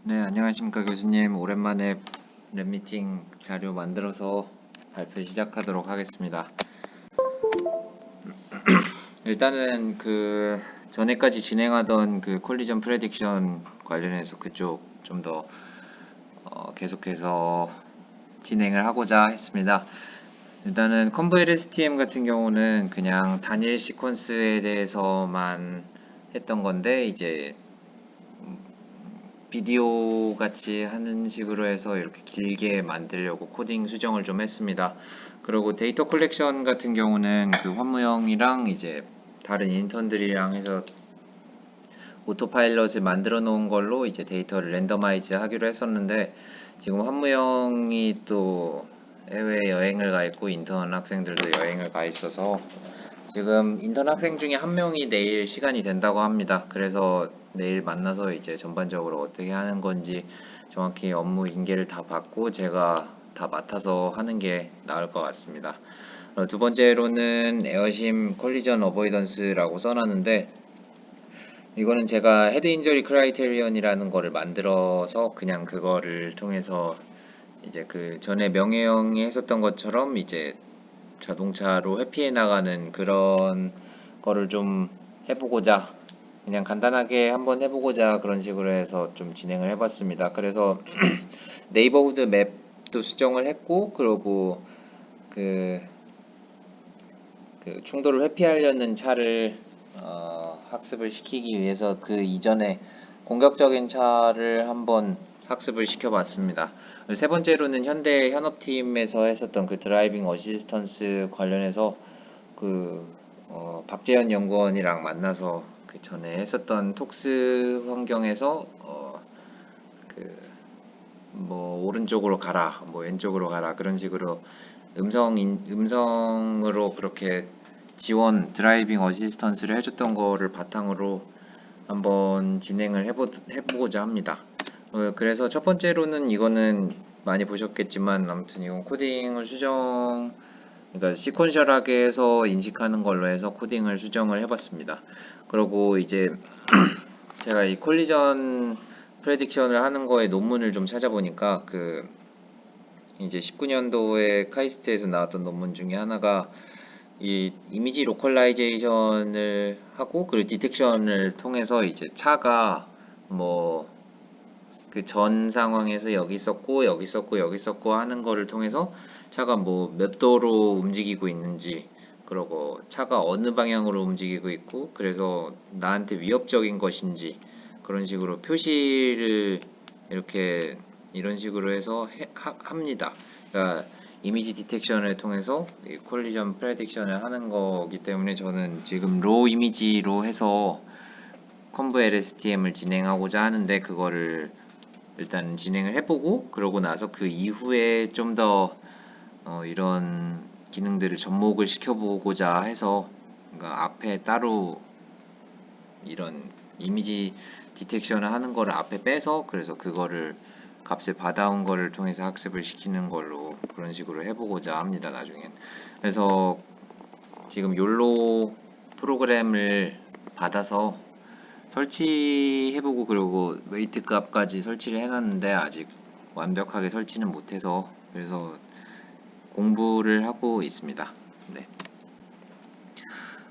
네, 안녕하십니까 교수님. 오랜만에 랩미팅 자료 만들어서 발표 시작하도록 하겠습니다. 일단은 그 전에까지 진행하던 그 콜리전 프레딕션 관련해서 그쪽 좀 더 계속해서 진행을 하고자 했습니다. 일단은 컨버LSTM 같은 경우는 그냥 단일 시퀀스에 대해서만 했던 건데 이제 비디오 같이 하는 식으로 해서 이렇게 길게 만들려고 코딩 수정을 좀 했습니다. 그리고 데이터 컬렉션 같은 경우는 그 환무형이랑 이제 다른 인턴들이랑 해서 오토파일럿을 만들어 놓은 걸로 이제 데이터를 랜더마이즈 하기로 했었는데 지금 환무형이 또 해외 여행을 가 있고 인턴 학생들도 여행을 가 있어서 지금 인턴 학생 중에 한 명이 내일 시간이 된다고 합니다. 그래서 내일 만나서 이제 전반적으로 어떻게 하는 건지 정확히 업무 인계를 다 받고 제가 다 맡아서 하는 게 나을 것 같습니다. 두 번째로는 에어심 콜리전 어보이던스라고 써놨는데 이거는 제가 헤드 인저리 크라이테리언이라는 거를 만들어서 그냥 그거를 통해서 이제 그 전에 명예형이 했었던 것처럼 이제 자동차로 회피해 나가는 그런 거를 좀 해보고자 그냥 간단하게 한번 해보고자 그런 식으로 해서 좀 진행을 해봤습니다. 그래서 네이버후드 맵도 수정을 했고 그리고 그, 그 충돌을 회피하려는 차를 학습을 시키기 위해서 그 이전에 공격적인 차를 한번 학습을 시켜봤습니다. 세 번째로는 현대 현업팀에서 했었던 그 드라이빙 어시스턴스 관련해서 그 박재현 연구원이랑 만나서 그 전에 했었던 톡스 환경에서 그 뭐 오른쪽으로 가라, 뭐 왼쪽으로 가라 그런 식으로 음성으로 그렇게 지원 드라이빙 어시스턴스를 해줬던 거를 바탕으로 한번 진행을 해보고자 합니다. 그래서 첫 번째로는 이거는 많이 보셨겠지만 아무튼 이건 코딩을 그러니까 시퀀셜하게 해서 인식하는 걸로 해서 코딩을 수정을 해봤습니다. 그리고 이제 제가 이 콜리전 프레딕션을 하는 거에 논문을 좀 찾아보니까 그 이제 19년도에 카이스트에서 나왔던 논문 중에 하나가 이 이미지 로컬라이제이션을 하고 그리고 디텍션을 통해서 이제 차가 뭐 그 전 상황에서 여기 있었고 여기 있었고 여기 있었고 하는 거를 통해서 차가 뭐 몇 도로 움직이고 있는지 그리고 차가 어느 방향으로 움직이고 있고 그래서 나한테 위협적인 것인지 그런 식으로 표시를 이렇게 이런 식으로 해서 합니다. 그러니까 이미지 디텍션을 통해서 콜리전 프레딕션을 하는 거기 때문에 저는 지금 로 이미지로 해서 컨브 LSTM을 진행하고자 하는데 그거를 일단 진행을 해보고 그러고 나서 그 이후에 좀 더 이런 기능들을 접목을 시켜보고자 해서 그러니까 앞에 따로 이런 이미지 디텍션을 하는 거를 앞에 빼서 그래서 그거를 값을 받아온 거를 통해서 학습을 시키는 걸로 그런 식으로 해보고자 합니다 나중엔. 그래서 지금 욜로 프로그램을 받아서 설치해보고 그리고 웨이트 값까지 설치를 해놨는데 아직 완벽하게 설치는 못해서 그래서 공부를 하고 있습니다. 네.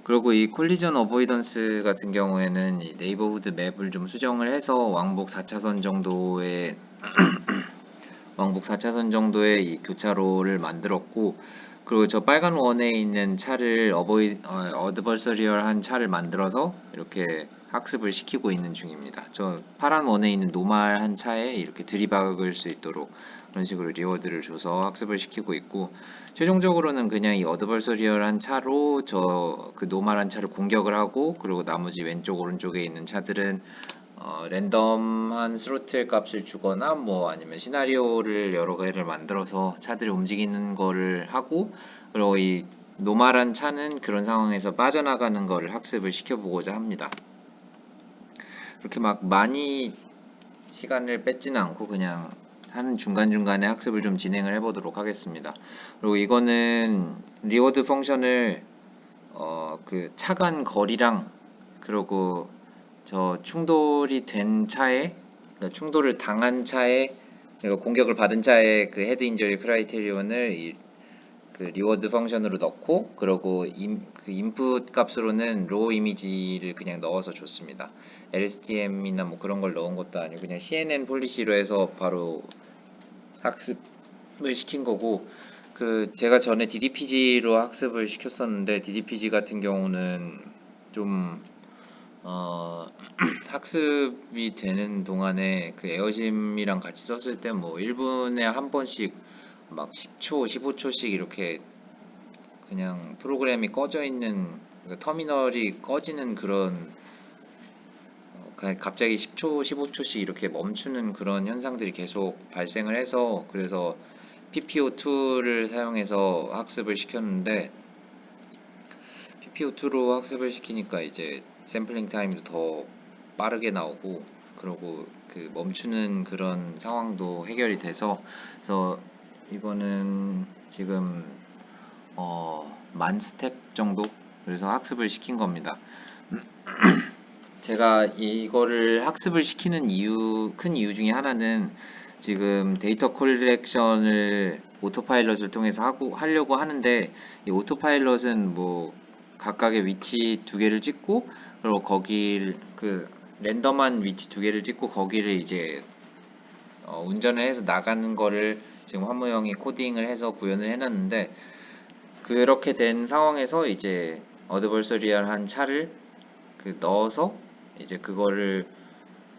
그리고 이 콜리전 어보이던스 같은 경우에는 이 네이버후드 맵을 좀 수정을 해서 왕복 4차선 정도의 왕복 4차선 정도의 이 교차로를 만들었고 그리고 저 빨간 원에 있는 차를 어드버서리얼한 차를 만들어서 이렇게 학습을 시키고 있는 중입니다. 저 파란 원에 있는 노말한 차에 이렇게 들이박을 수 있도록 그런 식으로 리워드를 줘서 학습을 시키고 있고 최종적으로는 그냥 이 어드버서리얼한 차로 저 그 노말한 차를 공격을 하고 그리고 나머지 왼쪽 오른쪽에 있는 차들은 랜덤한 스로틀 값을 주거나 뭐 아니면 시나리오를 여러 개를 만들어서 차들이 움직이는 거를 하고 그리고 이 노말한 차는 그런 상황에서 빠져나가는 거를 학습을 시켜보고자 합니다. 그렇게 막 많이 시간을 뺏지는 않고 그냥 하는 중간중간에 학습을 좀 진행을 해보도록 하겠습니다. 그리고 이거는 리워드 펑션을 그 차 간 거리랑 그리고 저 충돌이 된 차에 충돌을 당한 차에 그러니까 공격을 받은 차에 그 헤드 인저리 크라이테리온을 그 리워드 펑션으로 넣고 그러고 그 인풋 값으로는 로우 이미지를 그냥 넣어서 줬습니다. LSTM이나 뭐 그런 걸 넣은 것도 아니고 그냥 CNN 폴리시로 해서 바로 학습을 시킨 거고 그 제가 전에 DDPG로 학습을 시켰었는데 DDPG 같은 경우는 좀 학습이 되는 동안에 그 에어심이랑 같이 썼을 때 뭐 1분에 한 번씩 막 10초, 15초씩 이렇게 그냥 프로그램이 꺼져 있는 그 터미널이 꺼지는 그런 그냥 갑자기 10초, 15초씩 이렇게 멈추는 그런 현상들이 계속 발생을 해서 그래서 PPO2를 사용해서 학습을 시켰는데 PPO2로 학습을 시키니까 이제 샘플링 타임도 더 빠르게 나오고 그리고 그 멈추는 그런 상황도 해결이 돼서 그래서 이거는 지금 만 스텝 정도 그래서 학습을 시킨 겁니다. 제가 이거를 학습을 시키는 큰 이유 중에 하나는 지금 데이터 컬렉션을 오토파일럿을 통해서 하려고 하는데 이 오토파일럿은 뭐 각각의 위치 두 개를 찍고 그리고 거기 그 랜덤한 위치 두 개를 찍고 거기를 이제 운전을 해서 나가는 거를 지금 환무 형이 코딩을 해서 구현을 해놨는데 그렇게 된 상황에서 이제 어드버서리얼한 차를 그 넣어서 이제 그거를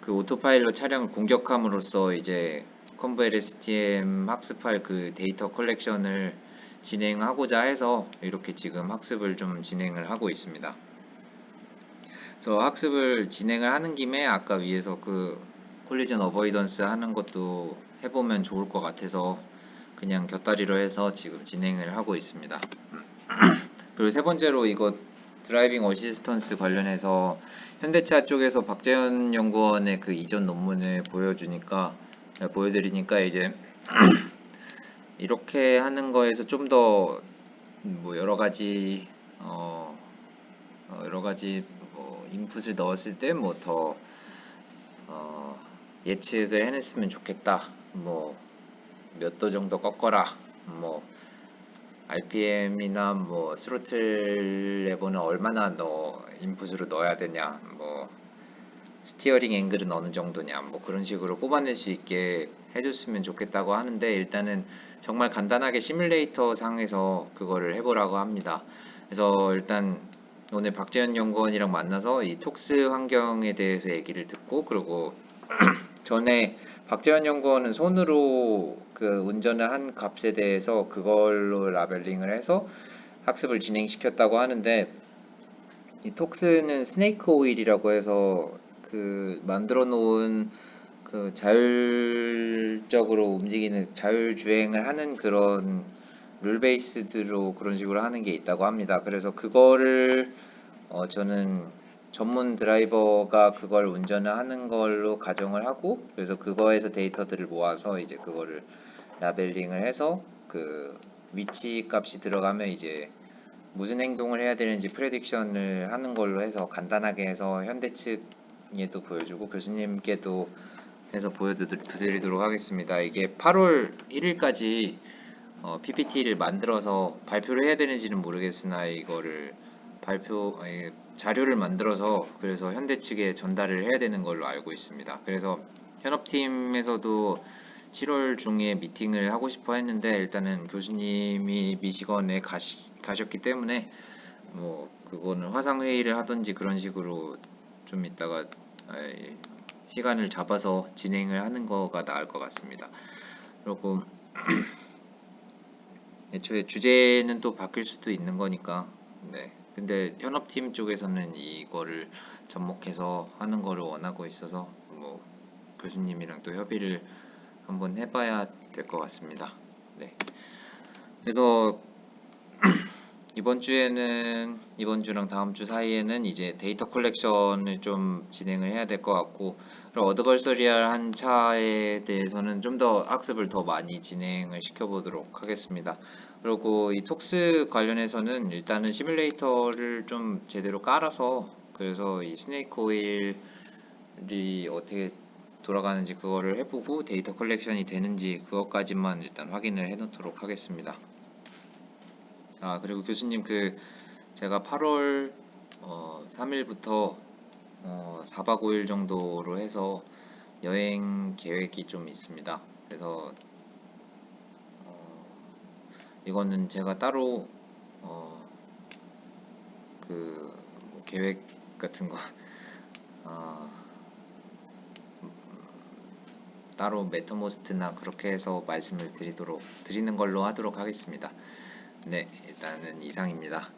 그 오토파일럿 차량을 공격함으로써 이제 컨브 LSTM 학습할 그 데이터 컬렉션을 진행하고자 해서 이렇게 지금 학습을 좀 진행을 하고 있습니다. 그래서 학습을 진행을 하는 김에 아까 위에서 그 콜리전 어버이던스 하는 것도 해보면 좋을 것 같아서 그냥 곁다리로 해서 지금 진행을 하고 있습니다. 그리고 세 번째로 이거 드라이빙 어시스턴스 관련해서 현대차 쪽에서 박재현 연구원의 그 이전 논문을 보여드리니까 이제 이렇게 하는 거에서 좀 더 뭐 여러 가지 뭐 인풋을 넣었을 때 뭐 더 예측을 해냈으면 좋겠다. 뭐 몇 도 정도 꺾어라. 뭐 RPM이나 뭐 스로틀 레버는 얼마나 인풋으로 넣어야 되냐, 뭐 스티어링 앵글은 어느 정도냐, 뭐 그런 식으로 뽑아낼 수 있게 해줬으면 좋겠다고 하는데 일단은 정말 간단하게 시뮬레이터 상에서 그거를 해보라고 합니다. 그래서 일단 오늘 박재현 연구원이랑 만나서 이 톡스 환경에 대해서 얘기를 듣고 그리고 전에 박재현 연구원은 손으로 그 운전을 한 값에 대해서 그걸로 라벨링을 해서 학습을 진행시켰다고 하는데 이 톡스는 스네이크 오일이라고 해서 그 만들어 놓은 그 자율적으로 움직이는 자율 주행을 하는 그런 룰 베이스드로 그런 식으로 하는 게 있다고 합니다. 그래서 그거를 저는 전문 드라이버가 그걸 운전을 하는 걸로 가정을 하고 그래서 그거에서 데이터들을 모아서 이제 그거를 라벨링을 해서 그 위치 값이 들어가면 이제 무슨 행동을 해야 되는지 프레딕션을 하는 걸로 해서 간단하게 해서 현대 측에도 보여주고 교수님께도 해서 보여드리도록 하겠습니다. 이게 8월 1일까지 PPT를 만들어서 발표를 해야 되는지는 모르겠으나 이거를 자료를 만들어서 그래서 현대 측에 전달을 해야 되는 걸로 알고 있습니다. 그래서 현업팀에서도 7월 중에 미팅을 하고 싶어 했는데 일단은 교수님이 미시건에 가셨기 때문에 뭐 그거는 화상 회의를 하든지 그런 식으로 좀 이따가 시간을 잡아서 진행을 하는 거가 나을 것 같습니다. 그리고 애초에 주제는 또 바뀔 수도 있는 거니까 네. 근데 현업팀 쪽에서는 이거를 접목해서 하는 거를 원하고 있어서 뭐 교수님이랑 또 협의를 한번 해봐야 될 것 같습니다. 네. 그래서 이번 주랑 다음 주 사이에는 이제 데이터 컬렉션을 좀 진행을 해야 될 것 같고 그리고 어드버서리얼 한 차에 대해서는 좀 더 학습을 더 많이 진행을 시켜보도록 하겠습니다. 그리고 이 톡스 관련해서는 일단은 시뮬레이터를 좀 제대로 깔아서 그래서 이 스네이크 오일이 어떻게 돌아가는지 그거를 해보고 데이터 컬렉션이 되는지 그것까지만 일단 확인을 해 놓도록 하겠습니다. 아, 그리고 교수님, 제가 8월 3일부터 4박 5일 정도로 해서 여행 계획이 좀 있습니다. 그래서 이거는 제가 따로 뭐 계획 같은 거 어, 따로 메타모스트나 그렇게 해서 말씀을 드리는 걸로 하도록 하겠습니다. 네, 일단은 이상입니다.